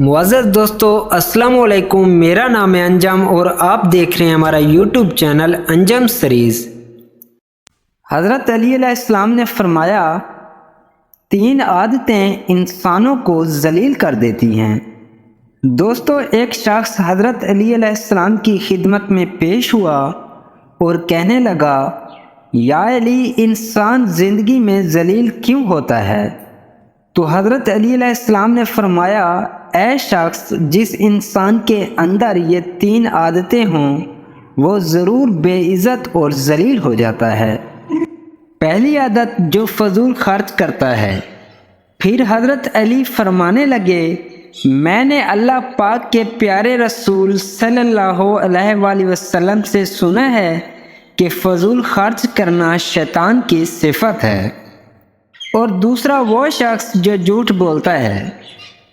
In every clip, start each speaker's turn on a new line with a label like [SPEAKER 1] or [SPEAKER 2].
[SPEAKER 1] معزز دوستو السلام علیکم، میرا نام ہے انجم اور آپ دیکھ رہے ہیں ہمارا یوٹیوب چینل انجم سیریز۔
[SPEAKER 2] حضرت علی علیہ السلام نے فرمایا 3 عادتیں انسانوں کو ذلیل کر دیتی ہیں۔ دوستو، ایک شخص حضرت علی علیہ السلام کی خدمت میں پیش ہوا اور کہنے لگا، یا علی، انسان زندگی میں ذلیل کیوں ہوتا ہے؟ تو حضرت علی علیہ السلام نے فرمایا، اے شخص، جس انسان کے اندر یہ 3 عادتیں ہوں وہ ضرور بے عزت اور ذلیل ہو جاتا ہے۔ پہلی عادت، جو فضول خرچ کرتا ہے۔ پھر حضرت علی فرمانے لگے، میں نے اللہ پاک کے پیارے رسول صلی اللہ علیہ وآلہ وسلم سے سنا ہے کہ فضول خرچ کرنا شیطان کی صفت ہے۔ اور دوسرا، وہ شخص جو جھوٹ بولتا ہے۔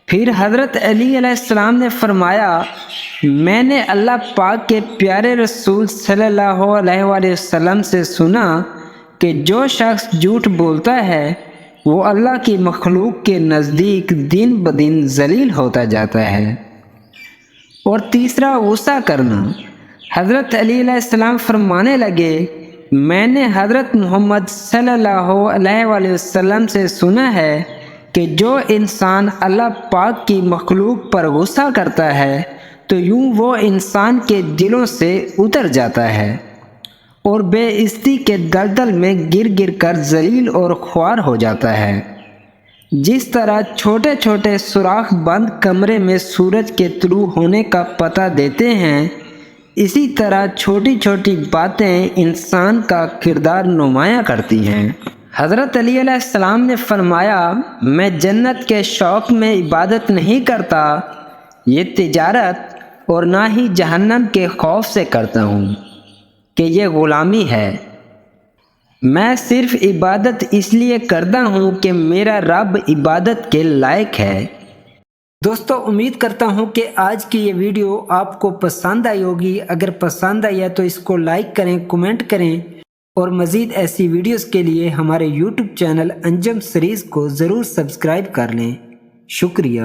[SPEAKER 2] پھر حضرت علی علیہ السلام نے فرمایا، میں نے اللہ پاک کے پیارے رسول صلی اللہ علیہ وآلہ وسلم سے سنا کہ جو شخص جھوٹ بولتا ہے وہ اللہ کی مخلوق کے نزدیک دن بدن ذلیل ہوتا جاتا ہے۔ اور تیسرا، غصہ کرنا۔ حضرت علی علیہ السلام فرمانے لگے، میں نے حضرت محمد صلی اللہ علیہ وآلہ وسلم سے سنا ہے کہ جو انسان اللہ پاک کی مخلوق پر غصہ کرتا ہے تو یوں وہ انسان کے دلوں سے اتر جاتا ہے اور بے عزتی کے دلدل میں گر گر کر ذلیل اور خوار ہو جاتا ہے۔ جس طرح چھوٹے چھوٹے سوراخ بند کمرے میں سورج کے طلوع ہونے کا پتہ دیتے ہیں، اسی طرح چھوٹی چھوٹی باتیں انسان کا کردار نمایاں کرتی ہیں۔ حضرت علی علیہ السلام نے فرمایا، میں جنت کے شوق میں عبادت نہیں کرتا، یہ تجارت، اور نہ ہی جہنم کے خوف سے کرتا ہوں کہ یہ غلامی ہے۔ میں صرف عبادت اس لیے کرتا ہوں کہ میرا رب عبادت کے لائق ہے۔
[SPEAKER 1] دوستو، امید کرتا ہوں کہ آج کی یہ ویڈیو آپ کو پسند آئی ہوگی۔ اگر پسند آئی ہے تو اس کو لائک کریں، کمنٹ کریں اور مزید ایسی ویڈیوز کے لیے ہمارے یوٹیوب چینل انجم سیریز کو ضرور سبسکرائب کر لیں۔ شکریہ۔